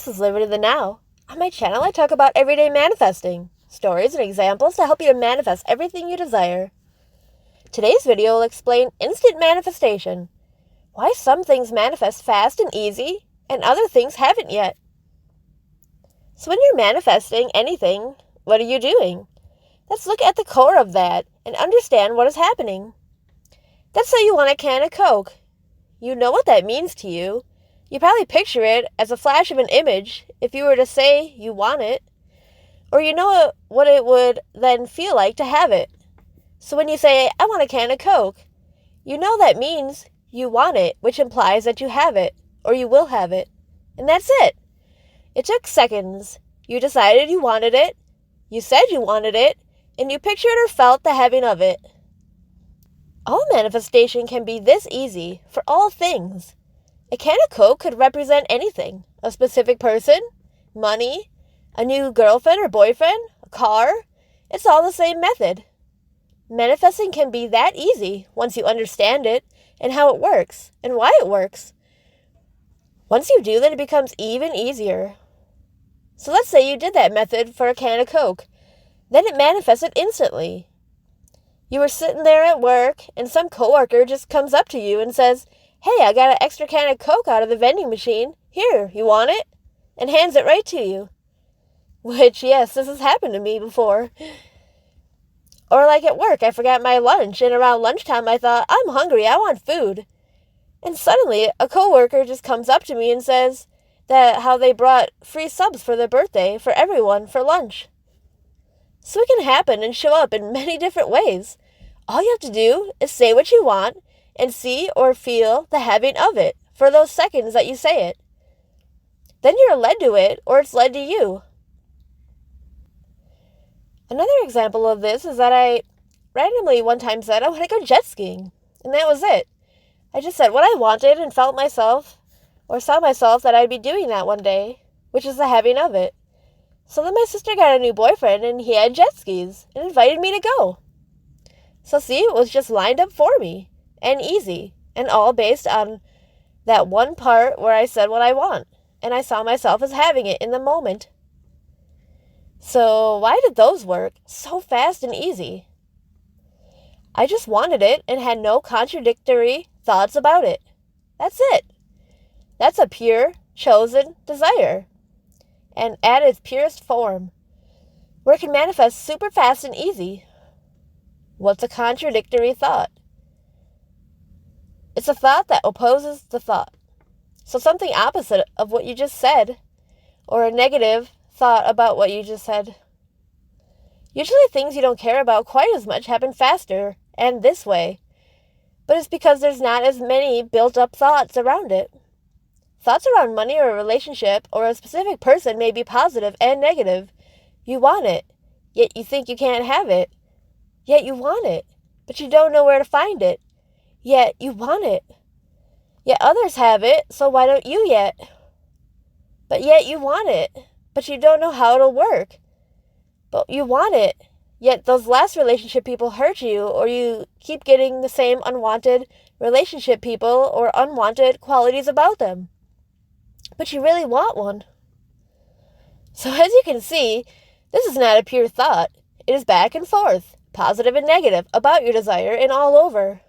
This is Living in the Now. On my channel, I talk about everyday manifesting, stories and examples to help you to manifest everything you desire. Today's video will explain instant manifestation, why some things manifest fast and easy, and other things haven't yet. So when you're manifesting anything, what are you doing? Let's look at the core of that and understand what is happening. Let's say you want a can of Coke. You know what that means to you. You probably picture it as a flash of an image if you were to say you want it, or you know what it would then feel like to have it. So when you say, I want a can of Coke, you know that means you want it, which implies that you have it, or you will have it. And that's it. It took seconds. You decided you wanted it, you said you wanted it, and you pictured or felt the having of it. All manifestation can be this easy for all things. A can of Coke could represent anything: a specific person, money, a new girlfriend or boyfriend, a car. It's all the same method. Manifesting can be that easy once you understand it and how it works and why it works. Once you do, then it becomes even easier. So let's say you did that method for a can of Coke. Then it manifested instantly. You were sitting there at work and some coworker just comes up to you and says, hey, I got an extra can of Coke out of the vending machine. Here, you want it? And hands it right to you. Which, yes, this has happened to me before. Or like at work, I forgot my lunch, and around lunchtime I thought, I'm hungry, I want food. And suddenly a coworker just comes up to me and says that how they brought free subs for their birthday for everyone for lunch. So it can happen and show up in many different ways. All you have to do is say what you want and see or feel the having of it for those seconds that you say it. Then you're led to it, or it's led to you. Another example of this is that I randomly one time said I want to go jet skiing, and that was it. I just said what I wanted and felt myself, or saw myself that I'd be doing that one day, which is the having of it. So then my sister got a new boyfriend, and he had jet skis, and invited me to go. So see, it was just lined up for me. And easy, and all based on that one part where I said what I want, and I saw myself as having it in the moment. So why did those work so fast and easy? I just wanted it and had no contradictory thoughts about it. That's it. That's a pure, chosen desire, and at its purest form, where it can manifest super fast and easy. What's a contradictory thought? It's a thought that opposes the thought. So something opposite of what you just said, or a negative thought about what you just said. Usually things you don't care about quite as much happen faster and this way, but it's because there's not as many built-up thoughts around it. Thoughts around money or a relationship or a specific person may be positive and negative. You want it, yet you think you can't have it. Yet you want it, but you don't know where to find it. Yet you want it. Yet others have it, so why don't you yet? But yet you want it, but you don't know how it'll work. But you want it, yet those last relationship people hurt you, or you keep getting the same unwanted relationship people or unwanted qualities about them. But you really want one. So as you can see, this is not a pure thought. It is back and forth, positive and negative, about your desire and all over.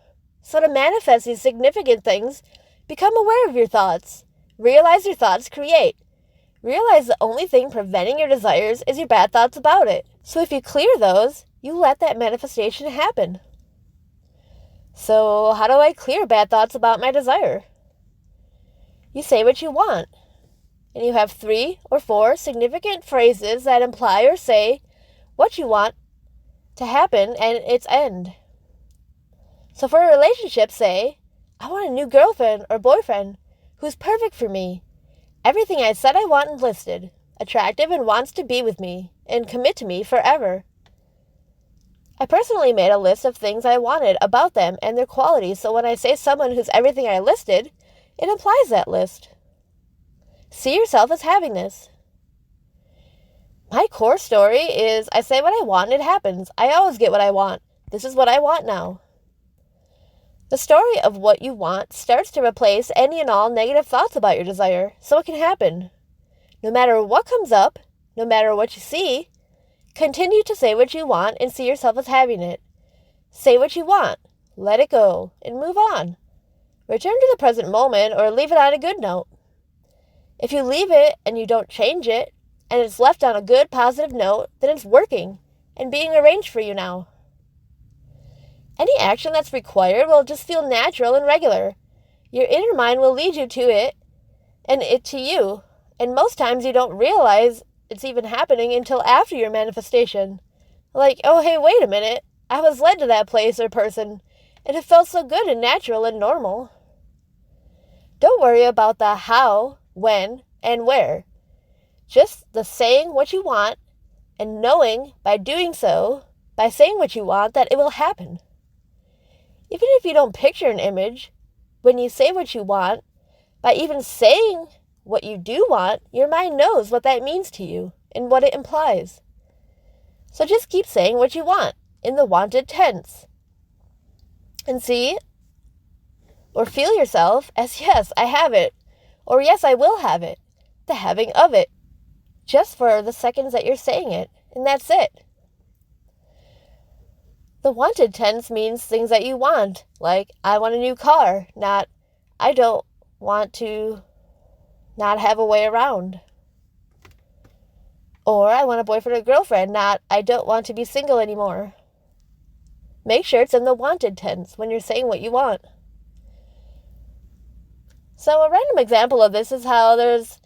So to manifest these significant things, become aware of your thoughts. Realize your thoughts create. Realize the only thing preventing your desires is your bad thoughts about it. So if you clear those, you let that manifestation happen. So how do I clear bad thoughts about my desire? You say what you want, and you have 3 or 4 significant phrases that imply or say what you want to happen and its end. So for a relationship, say, I want a new girlfriend or boyfriend who's perfect for me. Everything I said I want and listed, attractive and wants to be with me and commit to me forever. I personally made a list of things I wanted about them and their qualities, so when I say someone who's everything I listed, it implies that list. See yourself as having this. My core story is I say what I want and it happens. I always get what I want. This is what I want now. The story of what you want starts to replace any and all negative thoughts about your desire, so it can happen. No matter what comes up, no matter what you see, continue to say what you want and see yourself as having it. Say what you want, let it go, and move on. Return to the present moment or leave it on a good note. If you leave it and you don't change it, and it's left on a good, positive note, then it's working and being arranged for you now. Any action that's required will just feel natural and regular. Your inner mind will lead you to it and it to you. And most times you don't realize it's even happening until after your manifestation. Like, oh, hey, wait a minute. I was led to that place or person, and it felt so good and natural and normal. Don't worry about the how, when, and where. Just the saying what you want and knowing by doing so, by saying what you want, that it will happen. Even if you don't picture an image, when you say what you want, by even saying what you do want, your mind knows what that means to you and what it implies. So just keep saying what you want in the wanted tense. And see or feel yourself as yes, I have it, or yes, I will have it, the having of it, just for the seconds that you're saying it, and that's it. The wanted tense means things that you want, like I want a new car, not I don't want to not have a way around. Or I want a boyfriend or girlfriend, not I don't want to be single anymore. Make sure it's in the wanted tense when you're saying what you want. So a random example of this is how there's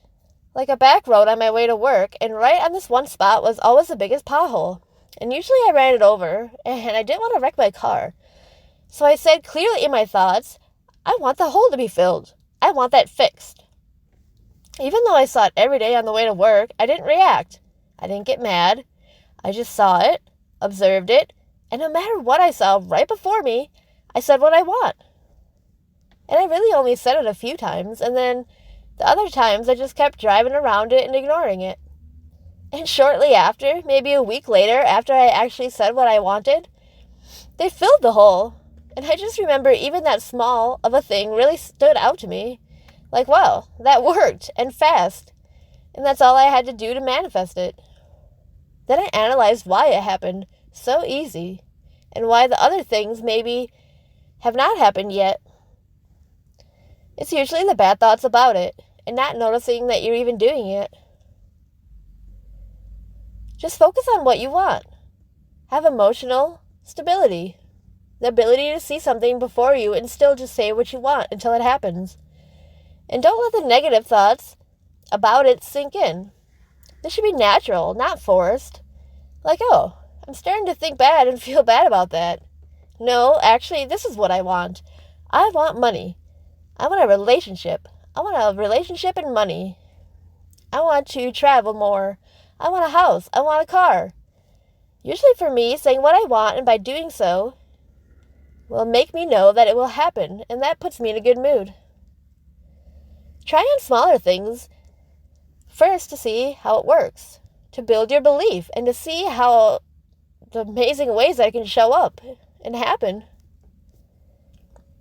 like a back road on my way to work, and right on this one spot was always the biggest pothole. And usually I ran it over, and I didn't want to wreck my car. So I said clearly in my thoughts, I want the hole to be filled. I want that fixed. Even though I saw it every day on the way to work, I didn't react. I didn't get mad. I just saw it, observed it, and no matter what I saw right before me, I said what I want. And I really only said it a few times, and then the other times I just kept driving around it and ignoring it. And shortly after, maybe a week later, after I actually said what I wanted, they filled the hole. And I just remember even that small of a thing really stood out to me. Like, wow, that worked, and fast. And that's all I had to do to manifest it. Then I analyzed why it happened so easy, and why the other things maybe have not happened yet. It's usually the bad thoughts about it, and not noticing that you're even doing it. Just focus on what you want. Have emotional stability. The ability to see something before you and still just say what you want until it happens. And don't let the negative thoughts about it sink in. This should be natural, not forced. Like, oh, I'm starting to think bad and feel bad about that. No, actually, this is what I want. I want money. I want a relationship. I want a relationship and money. I want to travel more. I want a house. I want a car. Usually for me, saying what I want and by doing so will make me know that it will happen, and that puts me in a good mood. Try on smaller things first to see how it works, to build your belief, and to see how the amazing ways that it can show up and happen.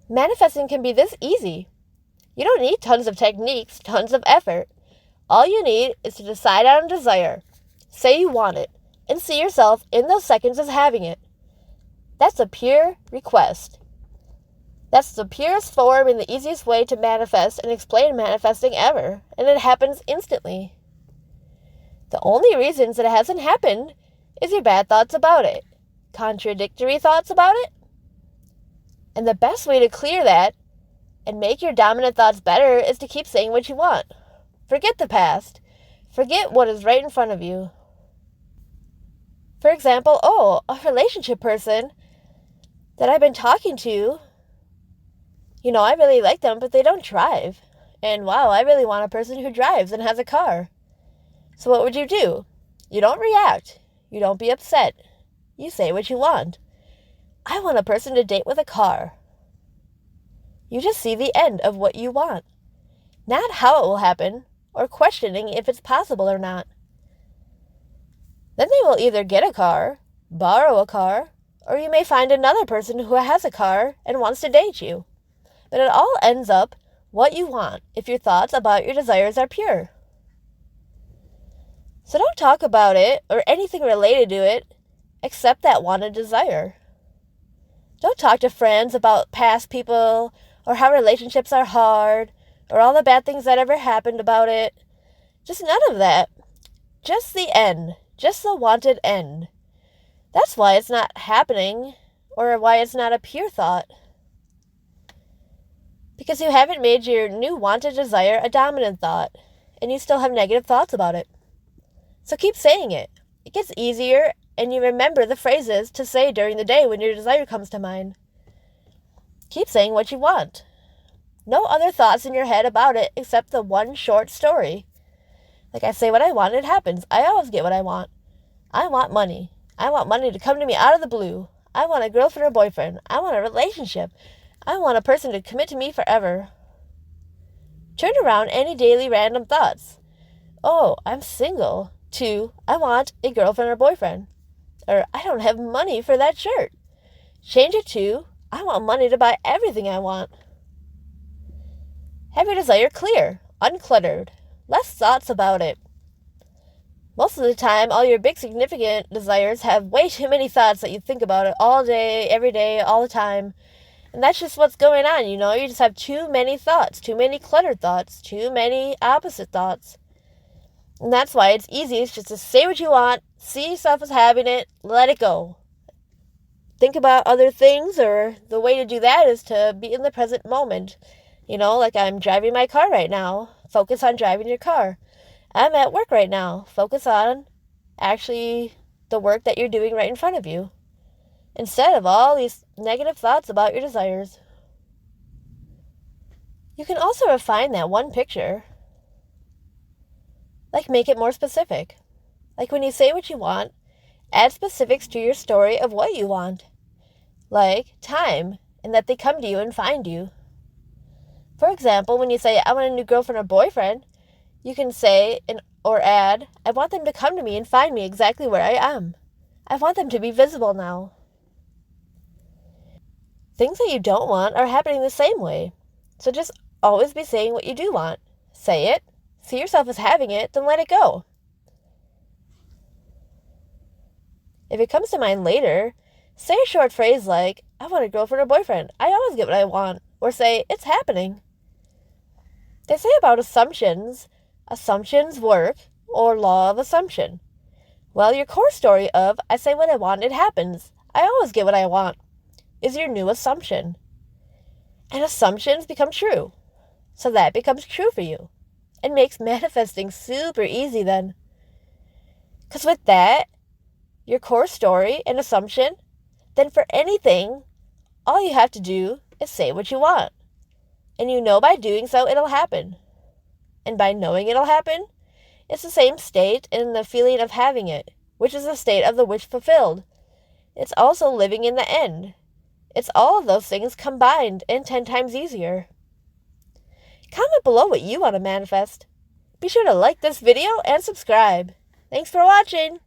Manifesting can be this easy. You don't need tons of techniques, tons of effort. All you need is to decide on a desire, say you want it, and see yourself in those seconds as having it. That's a pure request. That's the purest form and the easiest way to manifest and explain manifesting ever, and it happens instantly. The only reasons it hasn't happened is your bad thoughts about it, contradictory thoughts about it. And the best way to clear that and make your dominant thoughts better is to keep saying what you want. Forget the past. Forget what is right in front of you. For example, a relationship person that I've been talking to, I really like them, but they don't drive. And wow, I really want a person who drives and has a car. So what would you do? You don't react. You don't be upset. You say what you want. I want a person to date with a car. You just see the end of what you want, not how it will happen, or questioning if it's possible or not. Then they will either get a car, borrow a car, or you may find another person who has a car and wants to date you. But it all ends up what you want if your thoughts about your desires are pure. So don't talk about it or anything related to it except that wanted desire. Don't talk to friends about past people or how relationships are hard or all the bad things that ever happened about it. Just none of that. Just the end. Just the wanted end. That's why it's not happening, or why it's not a pure thought. Because you haven't made your new wanted desire a dominant thought, and you still have negative thoughts about it. So keep saying it. It gets easier, and you remember the phrases to say during the day when your desire comes to mind. Keep saying what you want. No other thoughts in your head about it except the one short story. Like I say what I want, it happens. I always get what I want. I want money. I want money to come to me out of the blue. I want a girlfriend or boyfriend. I want a relationship. I want a person to commit to me forever. Turn around any daily random thoughts. Oh, I'm single. To, I want a girlfriend or boyfriend. Or, I don't have money for that shirt. Change it to, I want money to buy everything I want. Have your desire clear, uncluttered. Less thoughts about it. Most of the time, all your big significant desires have way too many thoughts that you think about it all day, every day, all the time. And that's just what's going on, you know? You just have too many thoughts, too many cluttered thoughts, too many opposite thoughts. And that's why it's easiest just to say what you want, see yourself as having it, let it go. Think about other things, or the way to do that is to be in the present moment. You know, like I'm driving my car right now. Focus on driving your car. I'm at work right now. Focus on actually the work that you're doing right in front of you, instead of all these negative thoughts about your desires. You can also refine that one picture. Like make it more specific. Like when you say what you want, add specifics to your story of what you want. Like time, and that they come to you and find you. For example, when you say, I want a new girlfriend or boyfriend, you can say or add, I want them to come to me and find me exactly where I am. I want them to be visible now. Things that you don't want are happening the same way. So just always be saying what you do want. Say it, see yourself as having it, then let it go. If it comes to mind later, say a short phrase like, I want a girlfriend or boyfriend. I always get what I want. Or say, it's happening. They say about assumptions work, or law of assumption. Well, your core story of, I say what I want, it happens. I always get what I want, is your new assumption. And assumptions become true. So that becomes true for you. It makes manifesting super easy then. Because with that, your core story and assumption, then for anything, all you have to do is say what you want. And you know by doing so, it'll happen. And by knowing it'll happen, it's the same state in the feeling of having it, which is the state of the wish fulfilled. It's also living in the end. It's all of those things combined and 10 times easier. Comment below what you want to manifest. Be sure to like this video and subscribe. Thanks for watching.